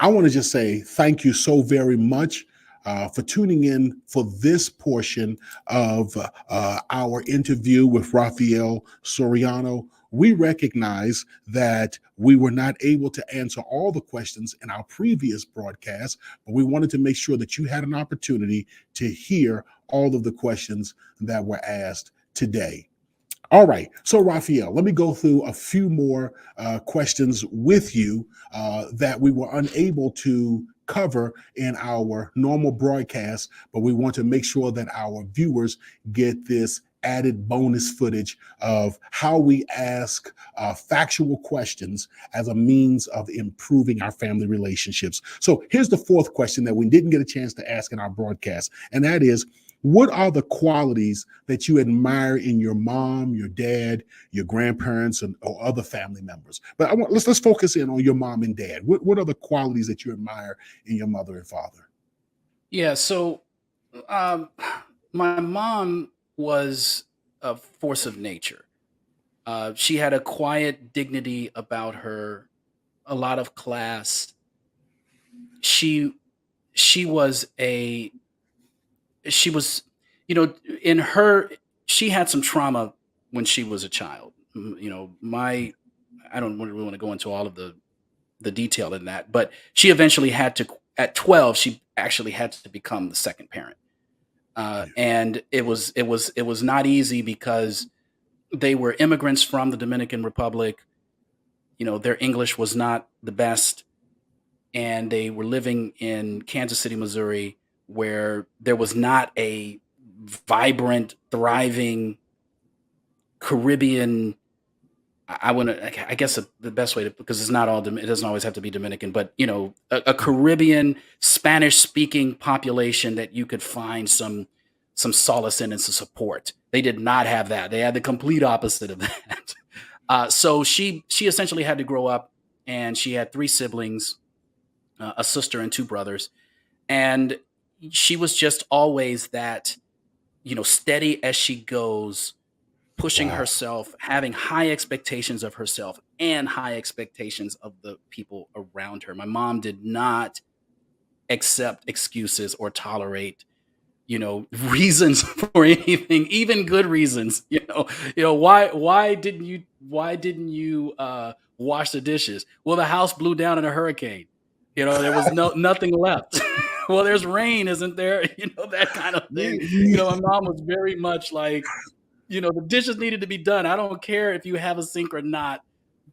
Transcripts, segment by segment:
I want to just say thank you so very much for tuning in for this portion of our interview with Rafael Soriano. We recognize that we were not able to answer all the questions in our previous broadcast, but we wanted to make sure that you had an opportunity to hear all of the questions that were asked today. All right. So, Raphael, let me go through a few more questions with you that we were unable to cover in our normal broadcast, but we want to make sure that our viewers get this added bonus footage of how we ask factual questions as a means of improving our family relationships. So, here's the fourth question that we didn't get a chance to ask in our broadcast, and that is, what are the qualities that you admire in your mom, your dad, your grandparents, or other family members? But let's focus in on your mom and dad. What are the qualities that you admire in your mother and father? Yeah, so um, my mom was a force of nature. She had a quiet dignity about her, a lot of class. She she was a she was, in her, she had some trauma when she was a child. My I don't really want to go into all of the detail in that, but she eventually had to, at 12, she actually had to become the second parent. And it was not easy because they were immigrants from the Dominican Republic. Their English was not the best, and they were living in Kansas City, Missouri, where there was not a vibrant, thriving Caribbean. I want to, I guess the best way to, because it's not all, it doesn't always have to be Dominican, but a Caribbean Spanish speaking population that you could find some solace in and some support. They did not have that. They had the complete opposite of that. So she essentially had to grow up, and she had three siblings, a sister and two brothers, and she was just always that, steady as she goes, pushing Wow. herself, having high expectations of herself and high expectations of the people around her. My mom did not accept excuses or tolerate, reasons for anything, even good reasons. Why didn't you wash the dishes? Well, the house blew down in a hurricane. There was nothing left. Well, there's rain, isn't there? That kind of thing. My mom was very much like, the dishes needed to be done. I don't care if you have a sink or not.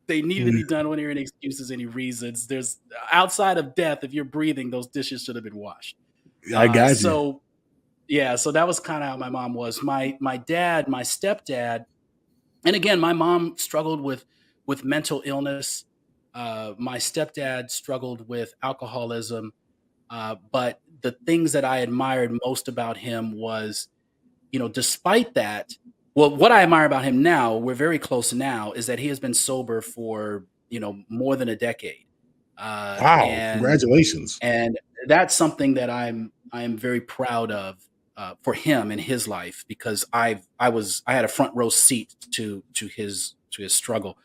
They needed to be done when there are any excuses, any reasons. There's, outside of death, if you're breathing, those dishes should have been washed. I got you. So yeah, so that was kind of how my mom was. My dad, my stepdad, and again, my mom struggled with mental illness. My stepdad struggled with alcoholism. But the things that I admired most about him was, despite that, well, what I admire about him now, we're very close now, is that he has been sober for, more than a decade. Uh, Wow. and Congratulations. and that's something that I am very proud of, for him in his life, because I had a front row seat to his struggle.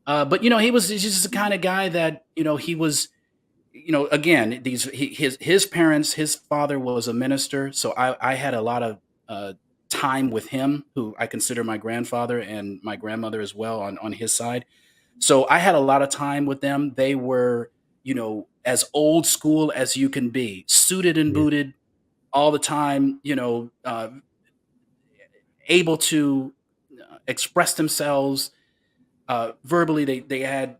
But he's just the kind of guy that, he was, again, his parents, his father was a minister, so I had a lot of time with him, who I consider my grandfather, and my grandmother as well on his side. So I had a lot of time with them. They were, as old school as you can be, suited and Yeah. booted all the time, able to express themselves verbally. They had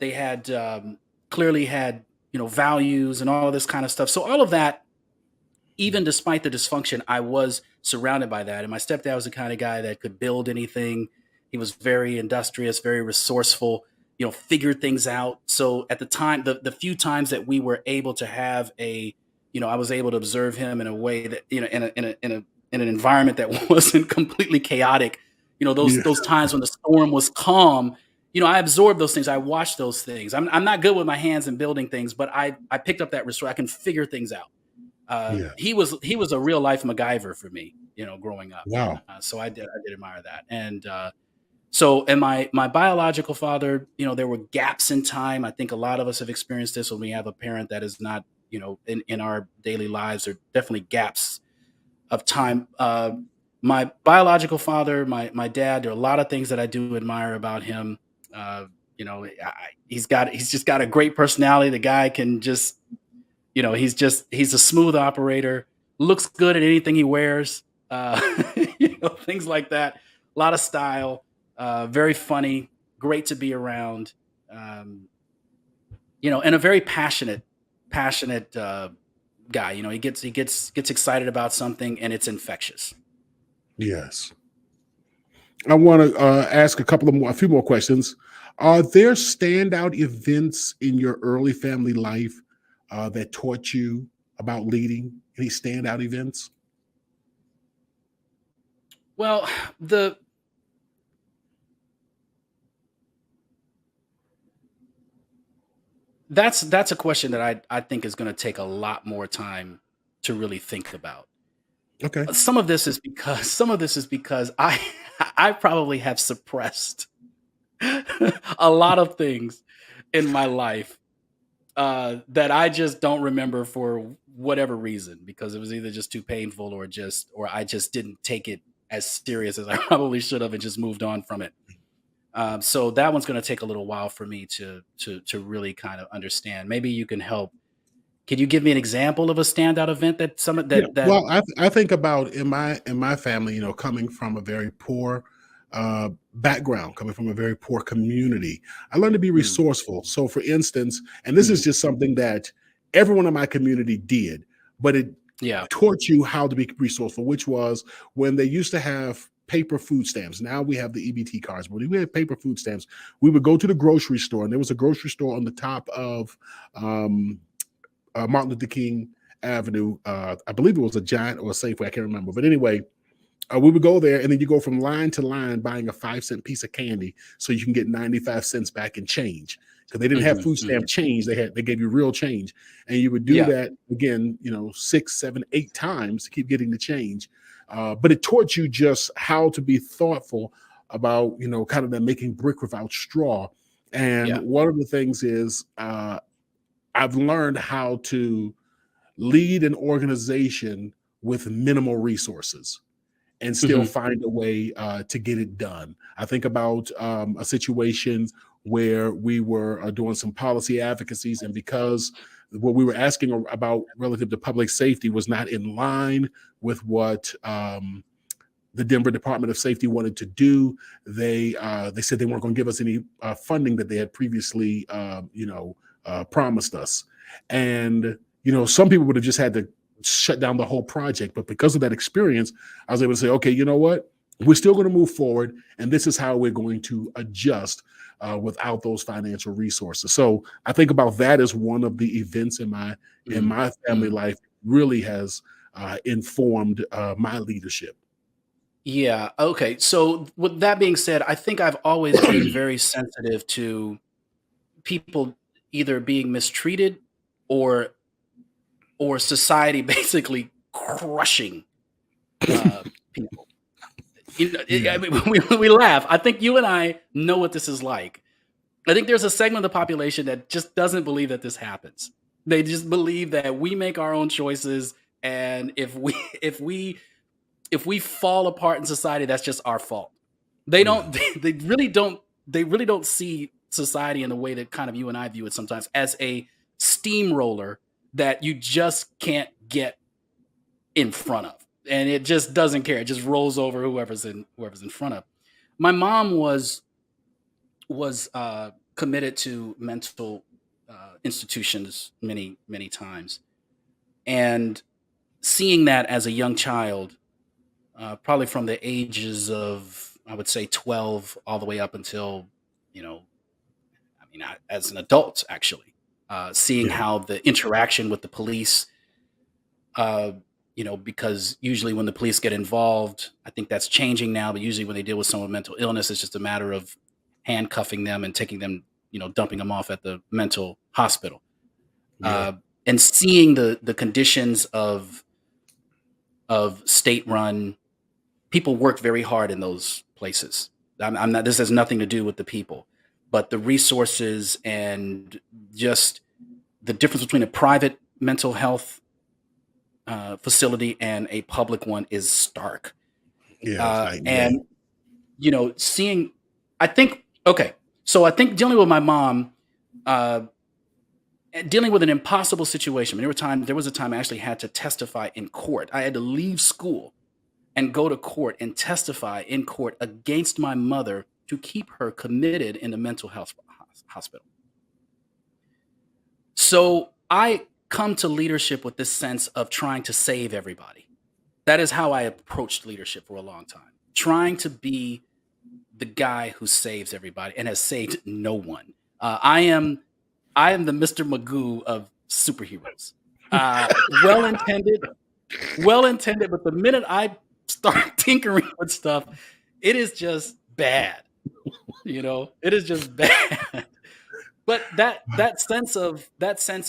clearly had, values and all of this kind of stuff. So all of that, even despite the dysfunction, I was surrounded by that. And my stepdad was the kind of guy that could build anything. He was very industrious, very resourceful, figured things out. So at the time, the few times that we were able to have I was able to observe him in a way that, in an environment that wasn't completely chaotic. Those Yeah. those times when the storm was calm, I absorbed those things. I watched those things. I'm not good with my hands and building things, but I picked up that resource. I can figure things out. Yeah. He was a real life MacGyver for me, growing up. Wow. So I did admire that. And So, and my biological father, there were gaps in time. I think a lot of us have experienced this when we have a parent that is not, in our daily lives. There are definitely gaps of time. My biological father, my dad, there are a lot of things that I do admire about him. Uh, he's just got a great personality. The guy can just, he's a smooth operator, looks good at anything he wears, uh, things like that. A lot of style, very funny, great to be around, um, and a very passionate guy. He gets excited about something, and it's infectious. Yes. I want to ask a few more questions. Are there standout events in your early family life that taught you about leading? Any standout events? Well, the that's a question that I think is going to take a lot more time to really think about. Okay. Some of this is because I I probably have suppressed a lot of things in my life that I just don't remember for whatever reason, because it was either just too painful, or I just didn't take it as serious as I probably should have and just moved on from it. So that one's going to take a little while for me to really kind of understand. Maybe you can help. Can you give me an example of a standout event that some of Yeah, that? well, I think about in my family, coming from a very poor background, coming from a very poor community, I learned to be Mm, resourceful. So, for instance, and this is mhm, just something that everyone in my community did, but it yeah. taught you how to be resourceful, which was when they used to have paper food stamps. Now we have the EBT cards, but when we had paper food stamps, we would go to the grocery store, and there was a grocery store on the top of um, Martin Luther King Avenue. I believe it was a Giant or a Safeway. I can't remember. But anyway, we would go there, and then you go from line to line buying a 5 cent piece of candy so you can get 95 cents back in change. Because they didn't have Hmm, food hmm. stamp change, they gave you real change, and you would do Yeah. that again, 6, 7, 8 times to keep getting the change. But it taught you just how to be thoughtful about kind of that making brick without straw. And Yeah. one of the things is I've learned how to lead an organization with minimal resources and still Hmm, find a way to get it done. I think about a situation where we were doing some policy advocacies, and because what we were asking about relative to public safety was not in line with what the Denver Department of Safety wanted to do. They said they weren't going to give us any funding that they had previously, promised us, and some people would have just had to shut down the whole project. But because of that experience, I was able to say, okay, you know what? We're still going to move forward, and this is how we're going to adjust without those financial resources. So I think about that as one of the events in hmm, my family hmm. life really has informed my leadership. Yeah. Okay. So with that being said, I think I've always been very sensitive to people either being mistreated, or society basically crushing people. I Yeah. mean, we laugh. I think you and I know what this is like. I think there's a segment of the population that just doesn't believe that this happens. They just believe that we make our own choices, and if we if we fall apart in society, that's just our fault. They Yeah. don't. They really don't see society in the way that kind of you and I view it sometimes, as a steamroller that you just can't get in front of, and it just doesn't care. It just rolls over whoever's in front of. My mom was committed to mental institutions many times, and seeing that as a young child, probably from the ages of, I would say, 12 all the way up until, you know as an adult, actually, seeing Yeah. how the interaction with the police, uh, because usually when the police get involved, I think that's changing now, but usually when they deal with someone with mental illness, it's just a matter of handcuffing them and taking them, dumping them off at the mental hospital. Yeah. Uh, and seeing the conditions of state run, people work very hard in those places. I'm not. This has nothing to do with the people, but the resources and just the difference between a private mental health facility and a public one is stark. Yeah, it's night and day. And seeing, I think, okay, so I think dealing with my mom, uh, and dealing with an impossible situation. I mean, there was a time I actually had to testify in court. I had to leave school and go to court and testify in court against my mother to keep her committed in the mental health hospital. So I come to leadership with this sense of trying to save everybody. That is how I approached leadership for a long time, trying to be the guy who saves everybody and has saved no one. I am the Mr. Magoo of superheroes. Well intended, well intended, but the minute I start tinkering with stuff, it is just bad. It is just bad. But that sense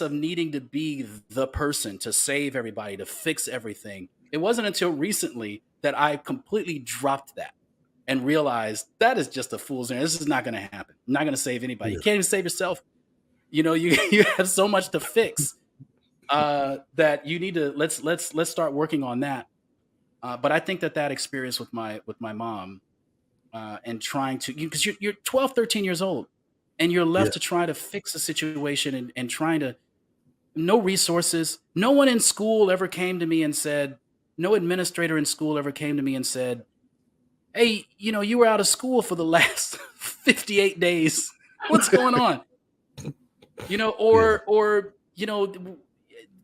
of needing to be the person to save everybody, to fix everything, it wasn't until recently that I completely dropped that and realized that is just a fool's errand. This is not going to happen. I'm not going to save anybody. You Yeah, can't even save yourself. You have so much to fix that you need to let's start working on that. But I think that experience with my mom and trying to, because you're 12, 13 years old, and you're yeah, left to try to fix a situation and trying to, no resources. No one in school ever came to me and said, no administrator in school ever came to me and said, hey, you were out of school for the last 58 days. What's going on? yeah, Or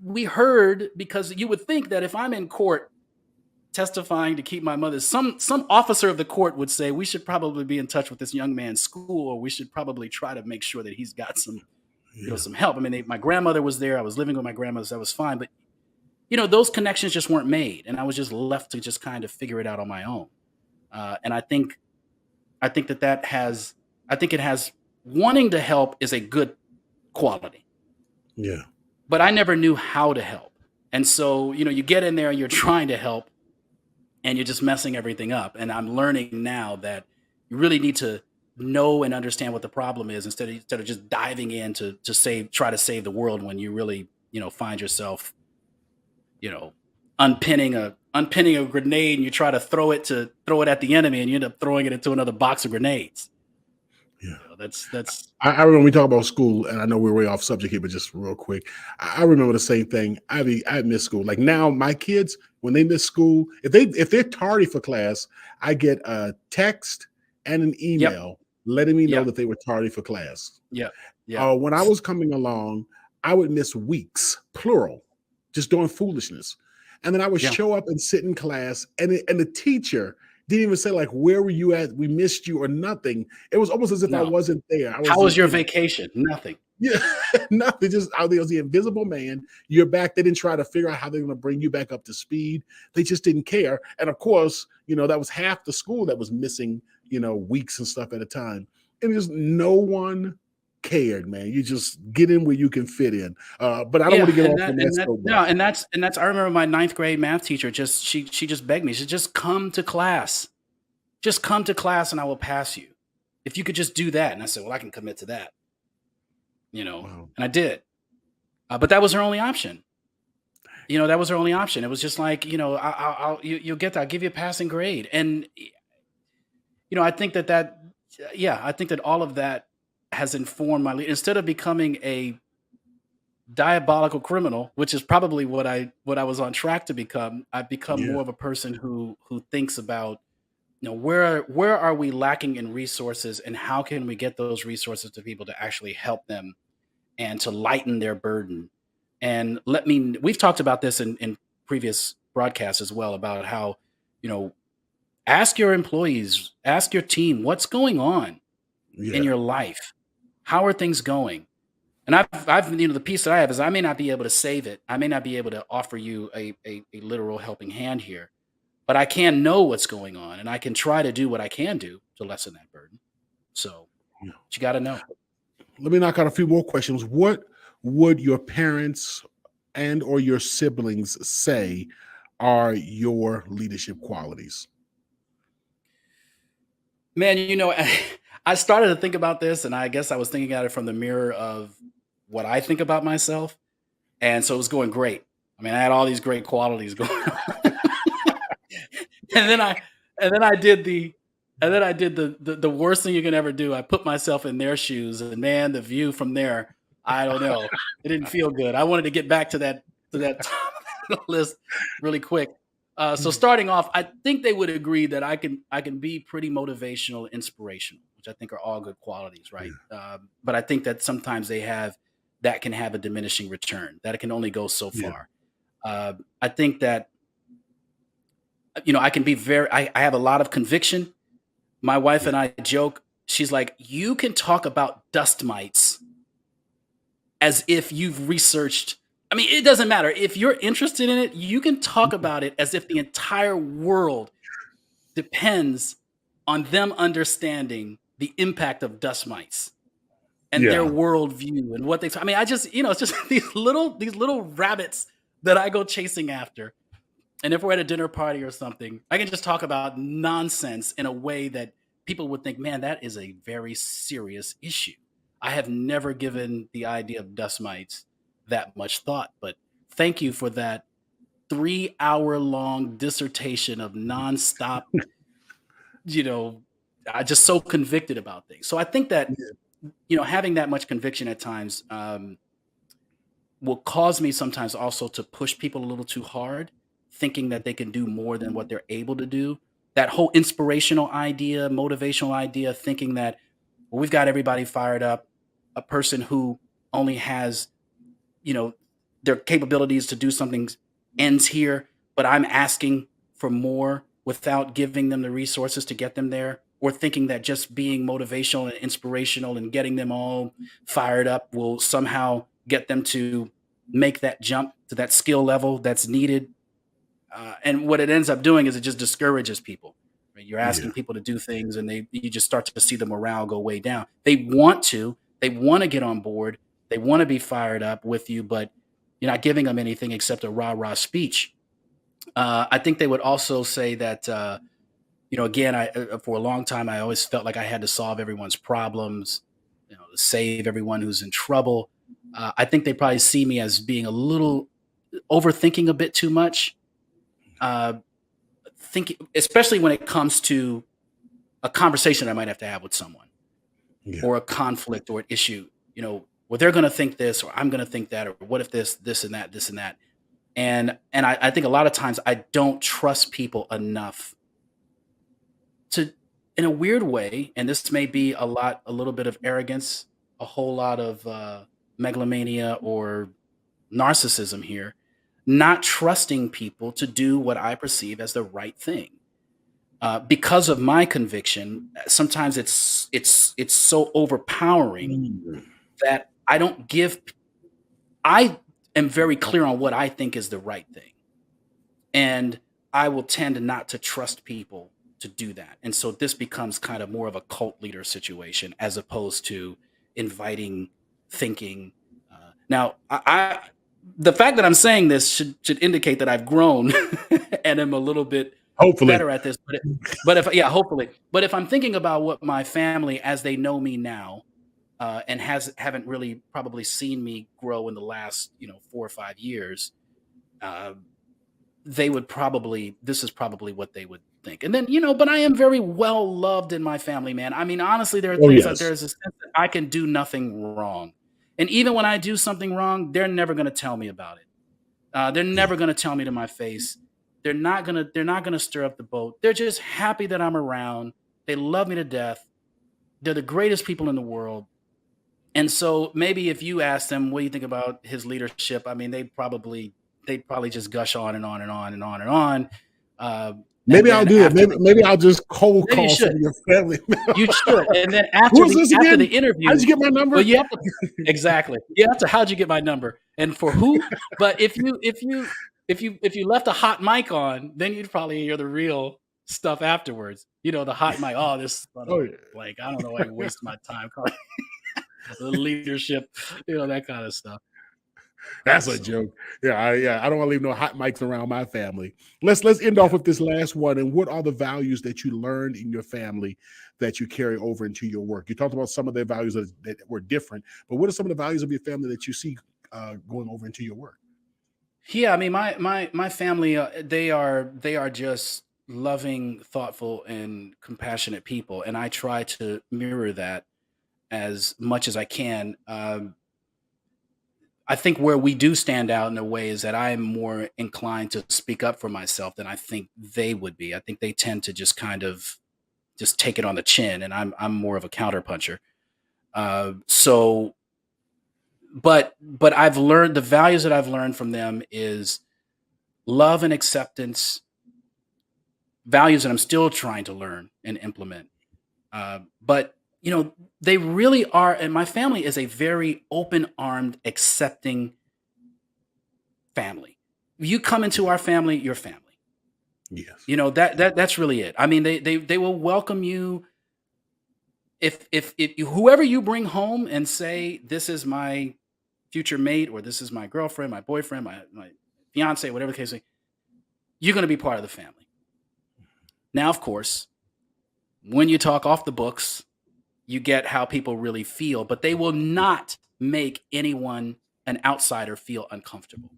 we heard, because you would think that if I'm in court testifying to keep my mother, some officer of the court would say we should probably be in touch with this young man's school, or we should probably try to make sure that he's got yeah, some help. I mean, my grandmother was there. I was living with my grandmother, so that was fine. But those connections just weren't made, and I was just left to just kind of figure it out on my own. And I think that has, I think it has, wanting to help is a good quality, yeah, but I never knew how to help. And so, you get in there and you're trying to help, and you're just messing everything up. And I'm learning now that you really need to know and understand what the problem is, instead of just diving in to try to save the world, when you really, find yourself, you know, unpinning a grenade, and you try to throw it at the enemy, and you end up throwing it into another box of grenades. yeah. That's I remember we talk about school, and I know we're way off subject here, but just real quick, I remember the same thing. I miss school. Like now, my kids, when they miss school, if they're tardy for class, I get a text and an Yep, email letting me know yep, that they were tardy for class. yep, yep, When I was coming along, I would miss weeks, plural, just doing foolishness. And then I would yeah. show up and sit in class, and the teacher didn't even say, like, where were you at? We missed you or nothing. It was almost as if I No. wasn't there. I was How was just, your vacation? Nothing. yeah, nothing. Just out there was the invisible man. You're back. They didn't try to figure out how they're going to bring you back up to speed. They just didn't care. And of course, that was half the school that was missing, weeks and stuff at a time. And just no one cared, man. You just get in where you can fit in. But I don't want Yeah, to get and off on that no, soapbox. and that's I remember my ninth grade math teacher, just she just begged me. She said, just come to class. Just come to class and I will pass you. If you could just do that. And I said, well, I can commit to that, Wow. and I did. But that was her only option. That was her only option. It was just like, you'll get that. I'll give you a passing grade. And, I think yeah, I think that all of that has informed instead of becoming a diabolical criminal, which is probably what I was on track to become. I've become Yeah. more of a person who thinks about, where are we lacking in resources, and how can we get those resources to people to actually help them and to lighten their burden. And we've talked about this in previous broadcasts as well, about how, you know, ask your employees, ask your team, what's going on in Yeah. your life? How are things going? And I've the piece that I have is, I may not be able to save it. I may not be able to offer you a literal helping hand here, but I can know what's going on, and I can try to do what I can do to lessen that burden. So, Yeah. but you got to know. Let me knock out a few more questions. What would your parents and or your siblings say are your leadership qualities? Man, I started to think about this, and I guess I was thinking at it from the mirror of what I think about myself, and so it was going great. I mean, I had all these great qualities going on. And then I did the worst thing you can ever do. I put myself in their shoes, and man, the view from there, I don't know. It didn't feel good. I wanted to get back to that top of the list really quick. So starting off, I think they would agree that I can be pretty motivational, inspirational, which I think are all good qualities, Yeah, right? But I think that sometimes that can have a diminishing return. That it can only go so yeah, far. I think that I can be I have a lot of conviction. My wife yeah. and I joke. She's like, you can talk about dust mites as if you've researched. I mean, it doesn't matter. If you're interested in it, you can talk about it as if the entire world depends on them understanding the impact of dust mites and their Yeah. worldview and what they. I mean, it's just these little rabbits that I go chasing after. And if we're at a dinner party or something, I can just talk about nonsense in a way that people would think, man, that is a very serious issue. I have never given the idea of dust mites that much thought, but thank you for that 3 hour long dissertation of nonstop, you know, I just so convicted about things. So I think that, Yeah. having that much conviction at times, will cause me sometimes also to push people a little too hard, thinking that they can do more than what they're able to do. That whole inspirational idea, motivational idea, thinking that, well, we've got everybody fired up. A person who only has, you know, their capabilities to do something ends here, but I'm asking for more without giving them the resources to get them there, or thinking that just being motivational and inspirational and getting them all fired up will somehow get them to make that jump to that skill level that's needed. And what it ends up doing is it just discourages people. Right? You're Yeah. asking people to do things, and you just start to see the morale go way down. They want to get on board, they want to be fired up with you, but you're not giving them anything except a rah rah speech. I think they would also say that again, I for a long time I always felt like I had to solve everyone's problems, save everyone who's in trouble. I think they probably see me as being a little overthinking a bit too much. Uh, Thinking, especially when it comes to a conversation I might have to have with someone, Yeah. or a conflict or an issue. Well, they're going to think this, or I'm going to think that, or what if this and that, this and that. And I think a lot of times I don't trust people enough to, in a weird way, and this may be a little bit of arrogance, a whole lot of megalomania or narcissism here, not trusting people to do what I perceive as the right thing. Because of my conviction, sometimes it's so overpowering Mm. that I don't give. I am very clear on what I think is the right thing, and I will tend not to trust people to do that. And so this becomes kind of more of a cult leader situation as opposed to inviting thinking. Now, the fact that I'm saying this should indicate that I've grown and am a little bit Hopefully. better at this. But if yeah, hopefully. But if I'm thinking about what my family, as they know me now, and haven't really probably seen me grow in the last 4 or 5 years, uh, they would probably this is probably what they would think. And then, but I am very well loved in my family, man. I mean, honestly, there are Oh things like yes. there's a sense that I can do nothing wrong. And even when I do something wrong, they're never going to tell me about it. They're Yeah. never going to tell me to my face. They're not going to stir up the boat. They're just happy that I'm around. They love me to death. They're the greatest people in the world. And so maybe if you ask them, what do you think about his leadership? I mean, they'd probably just gush on and on and on and on and on. And Maybe I'll then do that. after Maybe I'll just cold maybe you call some should. of your family You members. should. And then after Who is the this after the again? How'd interview, you get my well, number? you have to exactly. You have to, how'd you get my number? And for who? But if you left a hot mic on, then you'd probably hear the real stuff afterwards. The hot mic. Oh, this son Oh of yeah. like, I don't know why you waste my time calling the leadership, that kind of stuff. That's a So joke. Yeah, I don't want to leave no hot mics around my family. Let's end off yeah. with this last one. And what are the values that you learned in your family that you carry over into your work? You talked about some of the values that were different, but what are some of the values of your family that you see going over into your work? Yeah, I mean, my family, they are just loving, thoughtful, and compassionate people, and I try to mirror that as much as I can. I think where we do stand out in a way is that I am more inclined to speak up for myself than I think they would be. I think they tend to just kind of just take it on the chin, and I'm more of a counterpuncher. So, but I've learned the values that I've learned from them is love and acceptance, values that I'm still trying to learn and implement. But they really are, and my family is a very open-armed, accepting family. You come into our family, your family. Yes. That's really it. I mean, they will welcome you if whoever you bring home and say this is my future mate or this is my girlfriend, my boyfriend, my fiance, whatever the case may, you're going to be part of the family. Now, of course, when you talk off the books, you get how people really feel, but they will not make anyone, an outsider, feel uncomfortable.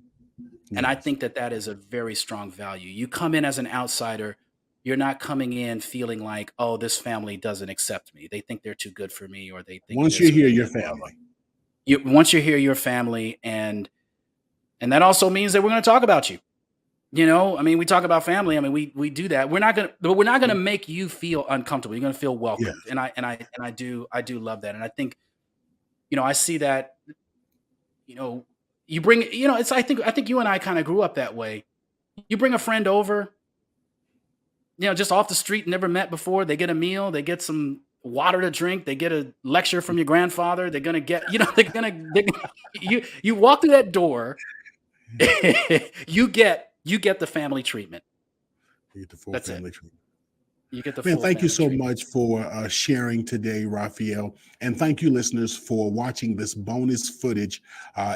And I Yes. think that that is a very strong value. You come in as an outsider, you're not coming in feeling like, oh, this family doesn't accept me. They think they're too good for me, or they think Once you're this, or here, they your think blah blah. family. Once you're here, your family, and that also means that we're going to talk about you. I mean, we talk about family. I mean, we do that. We're not gonna make you feel uncomfortable. You're gonna feel Yes. welcomed, and I do love that, and I think I see that you know you bring it's I think you and I kind of grew up that way. You bring a friend over, just off the street, never met before. They get a meal, they get some water to drink, they get a lecture from your grandfather. They're gonna get you walk through that door, you get the family treatment. You get the full That's it. family treatment. You get the Man, full thank you family so treatment. much for sharing today, Raphael. And thank you, listeners, for watching this bonus footage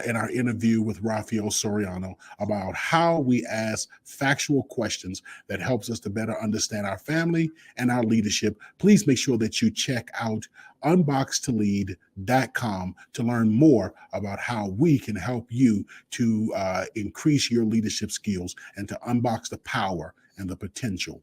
in our interview with Raphael Soriano about how we ask factual questions that helps us to better understand our family and our leadership. Please make sure that you check out unboxedtolead.com to learn more about how we can help you to increase your leadership skills and to unbox the power and the potential